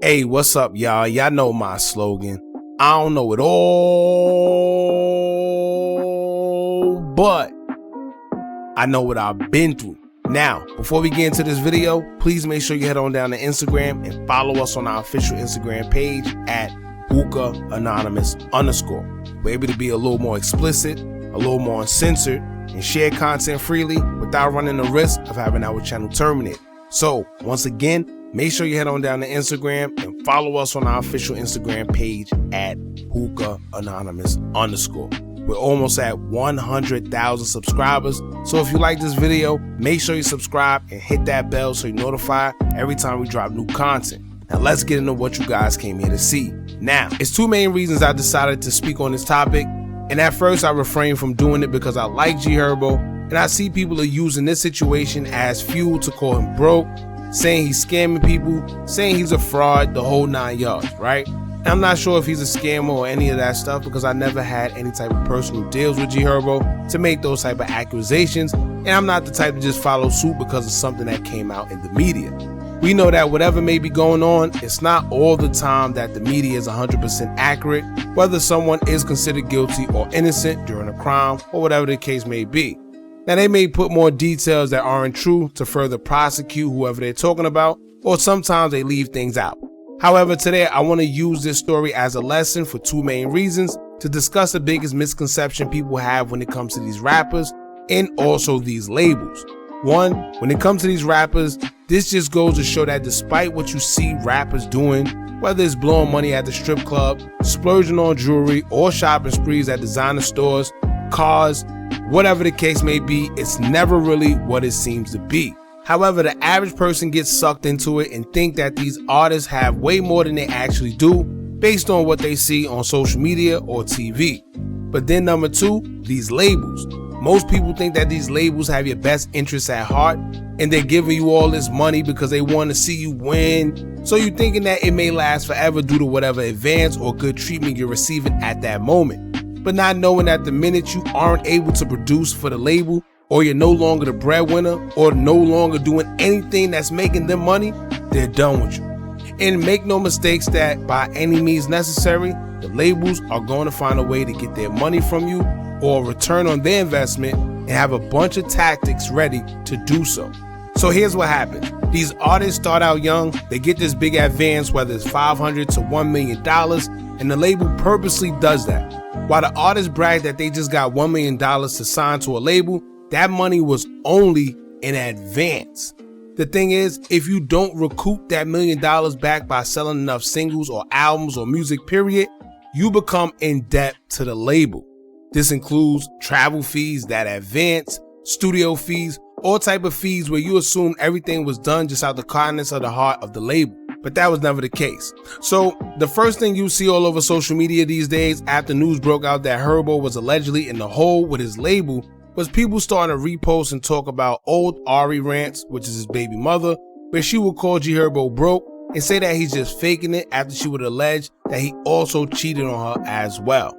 Hey, what's up, y'all? Y'all know my slogan. I don't know it all, but I know what I've been through. Now, before we get into this video, please make sure you head on down to Instagram and follow us on our official Instagram page at Hookah Anonymous _. We're able to be a little more explicit, a little more uncensored, and share content freely without running the risk of having our channel terminated. So, once again, make sure you head on down to Instagram and follow us on our official Instagram page at Hookah Anonymous _. We're almost at 100,000 subscribers. So if you like this video, make sure you subscribe and hit that bell so you're notified every time we drop new content. Now let's get into what you guys came here to see. Now, it's two main reasons I decided to speak on this topic. And at first I refrained from doing it because I like Herbo, and I see people are using this situation as fuel to call him broke, saying he's scamming people, saying he's a fraud, the whole 9 yards, right? And I'm not sure if he's a scammer or any of that stuff because I never had any type of person who deals with Herbo to make those type of accusations, and I'm not the type to just follow suit because of something that came out in the media. We know that whatever may be going on, it's not all the time that the media is 100% accurate, whether someone is considered guilty or innocent during a crime or whatever the case may be. Now, they may put more details that aren't true to further prosecute whoever they're talking about, or sometimes they leave things out. However, today I want to use this story as a lesson for two main reasons: to discuss the biggest misconception people have when it comes to these rappers and also these labels. One, when it comes to these rappers, this just goes to show that despite what you see rappers doing, whether it's blowing money at the strip club, splurging on jewelry, or shopping sprees at designer stores, cars, whatever the case may be, it's never really what it seems to be. However, the average person gets sucked into it and think that these artists have way more than they actually do based on what they see on social media or TV. But then number two, these labels. Most people think that these labels have your best interests at heart and they're giving you all this money because they want to see you win. So you're thinking that it may last forever due to whatever advance or good treatment you're receiving at that moment. But not knowing that the minute you aren't able to produce for the label, or you're no longer the breadwinner, or no longer doing anything that's making them money, they're done with you. And make no mistakes that by any means necessary, the labels are going to find a way to get their money from you or return on their investment and have a bunch of tactics ready to do so. So here's what happens. These artists start out young, they get this big advance, whether it's $500 to $1 million, and the label purposely does that. While the artists brag that they just got $1 million to sign to a label, that money was only in advance. The thing is, if you don't recoup that $1 million back by selling enough singles or albums or music period, you become in debt to the label. This includes travel fees, that advance, studio fees, all type of fees where you assume everything was done just out the kindness of the heart of the label. But that was never the case. So the first thing you see all over social media these days after news broke out that Herbo was allegedly in the hole with his label was people starting to repost and talk about old Ari rants, which is his baby mother, where she would call Herbo broke and say that he's just faking it after she would allege that he also cheated on her as well.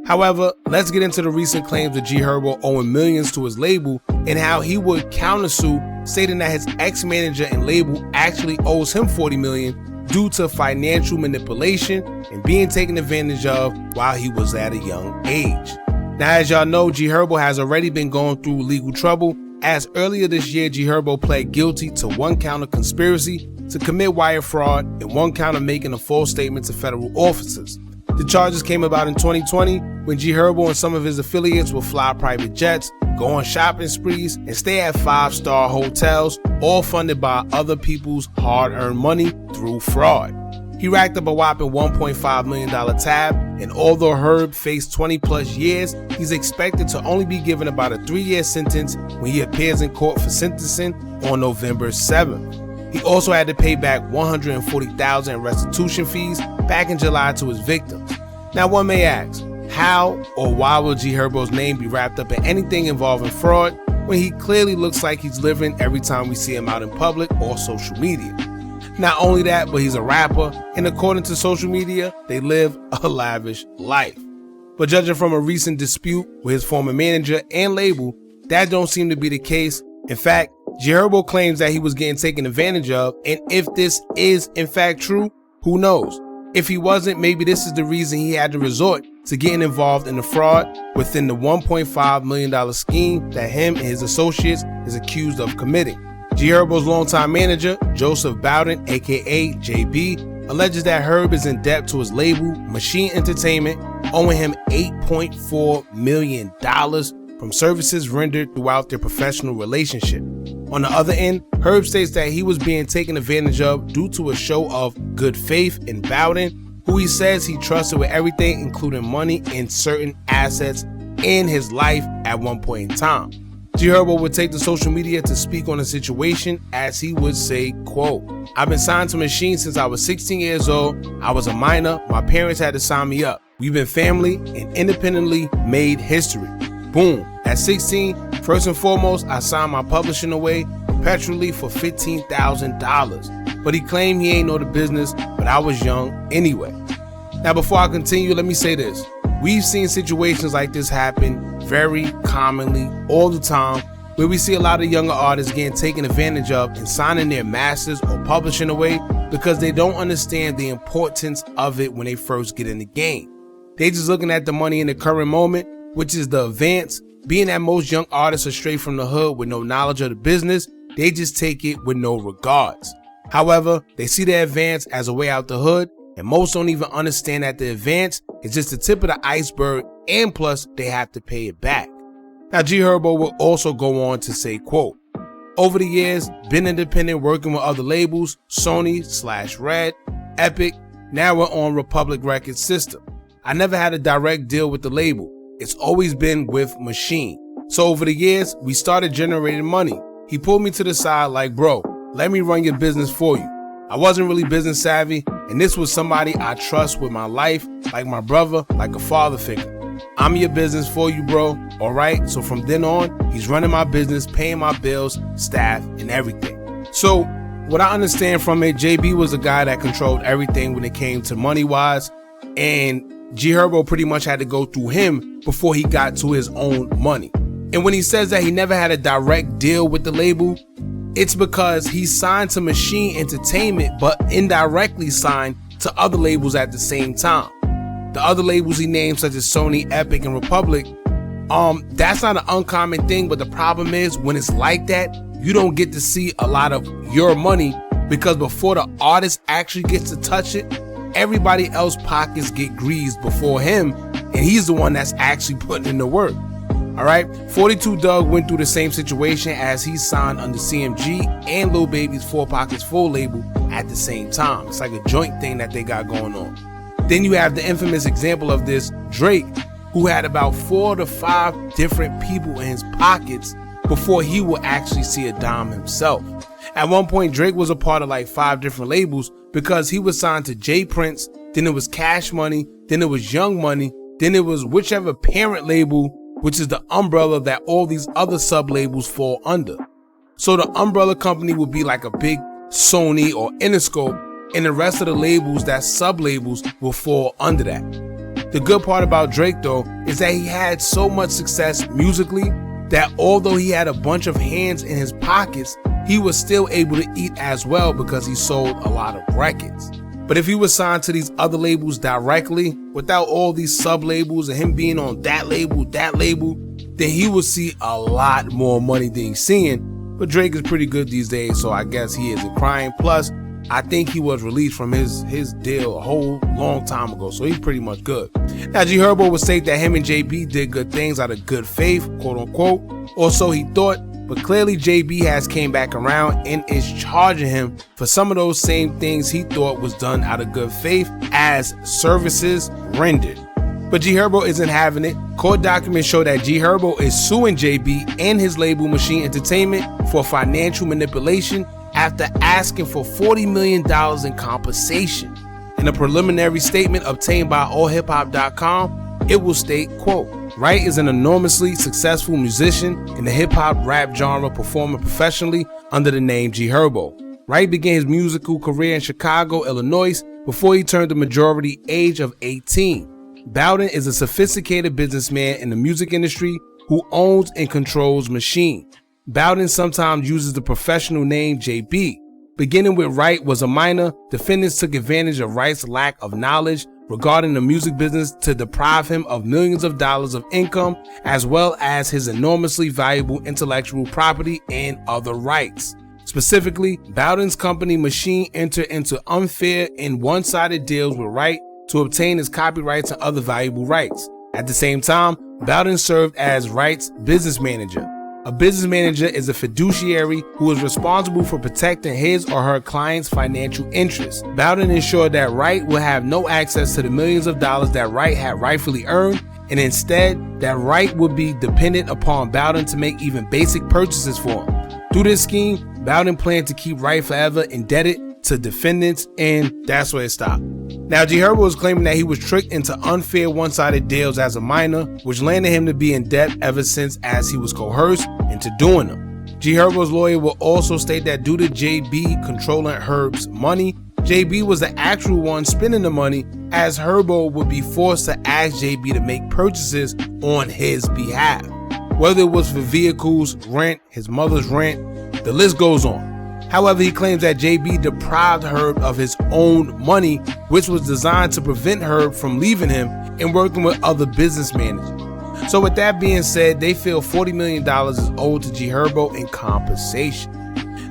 However, let's get into the recent claims of Herbo owing millions to his label and how he would countersue, stating that his ex-manager and label actually owes him $40 million due to financial manipulation and being taken advantage of while he was at a young age. Now, as y'all know, Herbo has already been going through legal trouble, as earlier this year Herbo pled guilty to 1 count of conspiracy to commit wire fraud and 1 count of making a false statement to federal officers. The charges came about in 2020 when Herbo and some of his affiliates would fly private jets, go on shopping sprees, and stay at 5-star hotels, all funded by other people's hard-earned money through fraud. He racked up a whopping $1.5 million tab, and although Herb faced 20+ years, he's expected to only be given about a 3-year sentence when he appears in court for sentencing on November 7th. He also had to pay back $140,000 in restitution fees back in July to his victims. Now, one may ask, how or why will Herbo's name be wrapped up in anything involving fraud when he clearly looks like he's living every time we see him out in public or social media? Not only that, but he's a rapper, and according to social media, they live a lavish life. But judging from a recent dispute with his former manager and label, that don't seem to be the case. In fact, Herbo claims that he was getting taken advantage of, and if this is in fact true, Who knows? If he wasn't, maybe this is the reason he had to resort to getting involved in the fraud within the $1.5 million scheme that him and his associates is accused of committing. G Herbo's longtime manager, Joseph Bowden, aka JB, alleges that Herb is in debt to his label, Machine Entertainment, owing him $8.4 million from services rendered throughout their professional relationship. On the other end, Herb states that he was being taken advantage of due to a show of good faith in Bowden, who he says he trusted with everything, including money and certain assets in his life at one point in time. G Herbo would take to social media to speak on the situation, as he would say, quote, "I've been signed to Machine since I was 16 years old. I was a minor. My parents had to sign me up. We've been family and independently made history." Boom. At 16, first and foremost, I signed my publishing away perpetually for $15,000. But he claimed he ain't know the business, but I was young anyway. Now, before I continue, let me say this. We've seen situations like this happen very commonly all the time, where we see a lot of younger artists getting taken advantage of and signing their masters or publishing away because they don't understand the importance of it when they first get in the game. They just looking at the money in the current moment, which is the advance. Being that most young artists are straight from the hood with no knowledge of the business, they just take it with no regards. However, they see the advance as a way out the hood, and most don't even understand that the advance is just the tip of the iceberg, and plus they have to pay it back. Now, G Herbo will also go on to say, quote, "Over the years, been independent working with other labels, Sony/Red, Epic, now we're on Republic Records system. I never had a direct deal with the label. It's always been with Machine. So over the years, we started generating money. He pulled me to the side like, bro, let me run your business for you. I wasn't really business savvy, and this was somebody I trust with my life, like my brother, like a father figure. I'm your business for you, bro, all right? So from then on, he's running my business, paying my bills, staff, and everything." So what I understand from it, JB was a guy that controlled everything when it came to money-wise, and G Herbo pretty much had to go through him before he got to his own money. And when he says that he never had a direct deal with the label, it's because he signed to Machine Entertainment, but indirectly signed to other labels at the same time. The other labels he named, such as Sony, Epic, and Republic, that's not an uncommon thing, but the problem is when it's like that, you don't get to see a lot of your money, because before the artist actually gets to touch it, everybody else's pockets get greased before him, and he's the one that's actually putting in the work. All right, 42 Dugg went through the same situation, as he signed under CMG and Lil Baby's 4 Pockets Full label at the same time. It's like a joint thing that they got going on. Then you have the infamous example of this, Drake, who had about 4 to 5 different people in his pockets before he would actually see a dime himself. At one point, Drake was a part of like 5 different labels, because he was signed to J Prince, then it was Cash Money, then it was Young Money, then it was whichever parent label, which is the umbrella that all these other sub-labels fall under. So the umbrella company would be like a big Sony or Interscope, and the rest of the labels, that sub-labels, will fall under that. The good part about Drake, though, is that he had so much success musically that although he had a bunch of hands in his pockets, he was still able to eat as well because he sold a lot of records. But if he was signed to these other labels directly, without all these sub-labels and him being on that label, then he would see a lot more money than he's seeing. But Drake is pretty good these days, so I guess he isn't crying. Plus, I think he was released from his deal a whole long time ago, so he's pretty much good. Now, G Herbo would state that him and JB did good things out of good faith, quote unquote, or so he thought. But clearly JB has came back around and is charging him for some of those same things he thought was done out of good faith as services rendered. But G Herbo isn't having it. Court documents show that G Herbo is suing JB and his label Machine Entertainment for financial manipulation after asking for $40 million in compensation. In a preliminary statement obtained by allhiphop.com, it will state, quote, "Wright is an enormously successful musician in the hip-hop rap genre, performing professionally under the name G Herbo. Wright began his musical career in Chicago, Illinois, before he turned the majority age of 18. Bowden is a sophisticated businessman in the music industry who owns and controls Machine. Bowden sometimes uses the professional name JB Beginning with Wright was a minor, defendants took advantage of Wright's lack of knowledge regarding the music business to deprive him of millions of dollars of income, as well as his enormously valuable intellectual property and other rights. Specifically, Bowden's company Machine entered into unfair and one-sided deals with Wright to obtain his copyrights and other valuable rights. At the same time, Bowden served as Wright's business manager. A business manager is a fiduciary who is responsible for protecting his or her client's financial interests. Bowden ensured that Wright will have no access to the millions of dollars that Wright had rightfully earned, and instead that Wright would be dependent upon Bowden to make even basic purchases for him. Through this scheme, Bowden planned to keep Wright forever indebted to defendants, and that's where it stopped. Now, G Herbo is claiming that he was tricked into unfair one-sided deals as a minor, which landed him to be in debt ever since, as he was coerced into doing them. G Herbo's lawyer will also state that due to JB controlling Herb's money, JB was the actual one spending the money, as Herbo would be forced to ask JB to make purchases on his behalf. Whether it was for vehicles, rent, his mother's rent, the list goes on. However, he claims that JB deprived Herb of his own money, which was designed to prevent Herb from leaving him and working with other business managers. So with that being said, they feel $40 million is owed to G Herbo in compensation.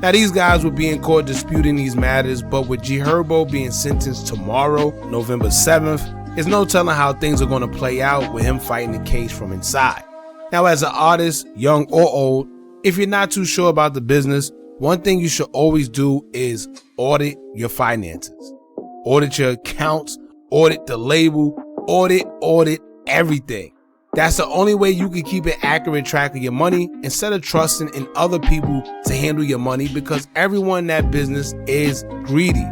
Now, these guys will be in court disputing these matters, but with G Herbo being sentenced tomorrow, November 7th, there's no telling how things are going to play out with him fighting the case from inside. Now, as an artist, young or old, if you're not too sure about the business, one thing you should always do is audit your finances. Audit your accounts, audit the label, audit everything. That's the only way you can keep an accurate track of your money instead of trusting in other people to handle your money, because everyone in that business is greedy.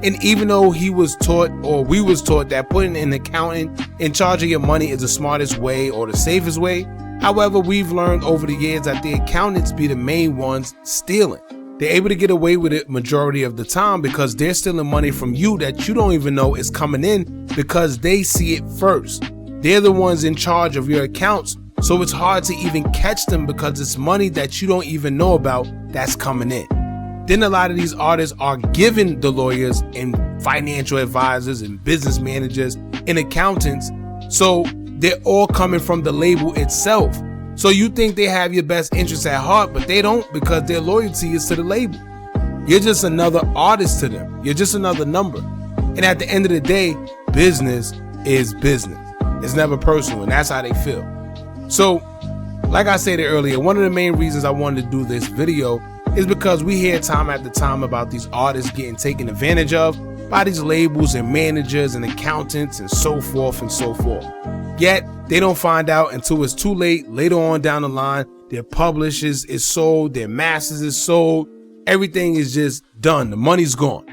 And even though we was taught that putting an accountant in charge of your money is the smartest way or the safest way, however, we've learned over the years that the accountants be the main ones stealing. They're able to get away with it majority of the time because they're stealing money from you that you don't even know is coming in, because they see it first. They're the ones in charge of your accounts, so it's hard to even catch them because it's money that you don't even know about that's coming in. Then a lot of these artists are giving the lawyers and financial advisors and business managers and accountants, so they're all coming from the label itself. So you think they have your best interests at heart, but they don't, because their loyalty is to the label. You're just another artist to them. You're just another number. And at the end of the day, business is business. It's never personal, and that's how they feel. So, like I stated earlier, one of the main reasons I wanted to do this video is because we hear time after time about these artists getting taken advantage of by these labels and managers and accountants and so forth and so forth. Yet, they don't find out until it's too late later on down the line. Their publishers is sold, their masters is sold, everything is just done, the money's gone.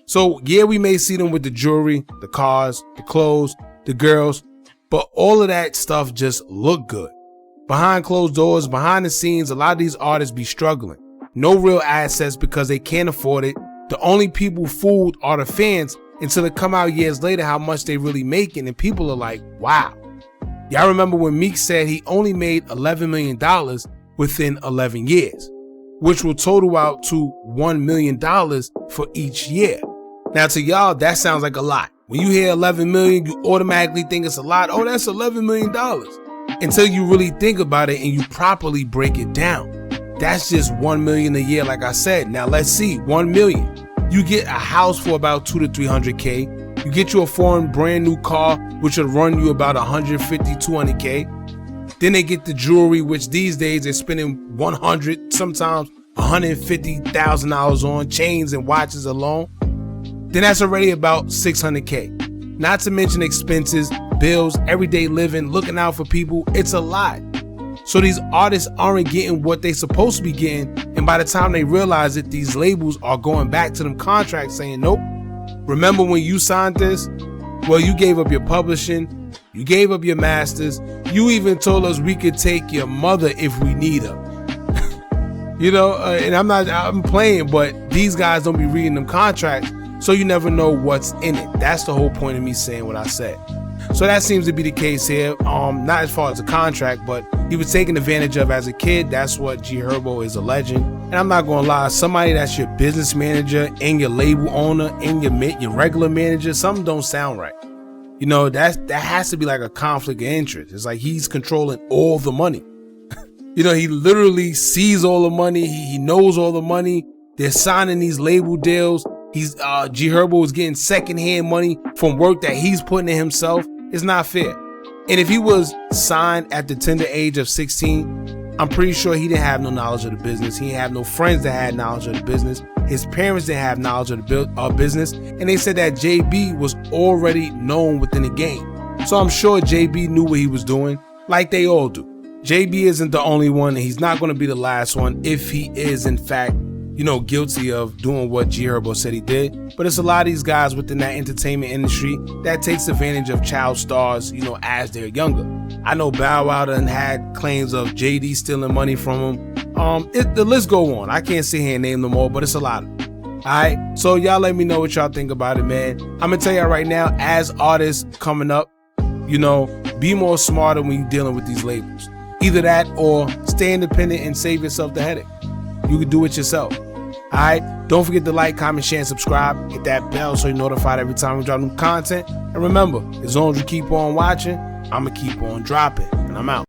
So yeah, we may see them with the jewelry, the cars, the clothes, the girls, but all of that stuff just look good. Behind closed doors, behind the scenes, a lot of these artists be struggling. No real assets because they can't afford it. The only people fooled are the fans until it come out years later how much they really making, and people are like, wow. Y'all remember when Meek said he only made $11 million within 11 years, which will total out to $1 million for each year. Now to y'all, that sounds like a lot. When you hear 11 million, you automatically think it's a lot. Oh, that's $11 million. Until you really think about it and you properly break it down. That's just 1 million a year, like I said. Now let's see, 1 million. You get a house for about 200 to 300K. You get you a foreign brand new car, which will run you about 150, 200K. Then they get the jewelry, which these days they're spending 100, sometimes $150,000 on chains and watches alone. Then that's already about 600K. Not to mention expenses, bills, everyday living, looking out for people. It's a lot. So these artists aren't getting what they supposed to be getting, and by the time they realize it, these labels are going back to them contracts saying, nope. Remember when you signed this? Well, you gave up your publishing, you gave up your masters, you even told us we could take your mother if we need her. And I'm playing, but these guys don't be reading them contracts, so you never know what's in it. That's the whole point of me saying what I said. So that seems to be the case here. Not as far as a contract, but he was taken advantage of as a kid. That's what G Herbo is alleging. And I'm not gonna lie, somebody that's your business manager and your label owner and your regular manager, something don't sound right. You know, that has to be like a conflict of interest. It's like he's controlling all the money. You know, he literally sees all the money. He knows all the money. They're signing these label deals. He's G Herbo is getting secondhand money from work that he's putting in himself. It's not fair. And if he was signed at the tender age of 16, I'm pretty sure he didn't have no knowledge of the business. He didn't have no friends that had knowledge of the business. His parents didn't have knowledge of the business. And they said that JB was already known within the game. So I'm sure JB knew what he was doing, like they all do. JB isn't the only one, and he's not going to be the last one if he is, in fact, you know, guilty of doing what G Herbo said he did. But it's a lot of these guys within that entertainment industry that takes advantage of child stars, you know, as they're younger. I know Bow Wow done had claims of JD stealing money from him. The list go on. I can't sit here and name them all, but it's a lot of them. All right, so y'all let me know what y'all think about it, man. I'm gonna tell y'all right now, as artists coming up, you know, be more smarter when you're dealing with these labels. Either that or stay independent and save yourself the headache. You can do it yourself. All right, don't forget to like, comment, share, and subscribe. Hit that bell so you're notified every time we drop new content. And remember, as long as you keep on watching, I'm gonna keep on dropping. And I'm out.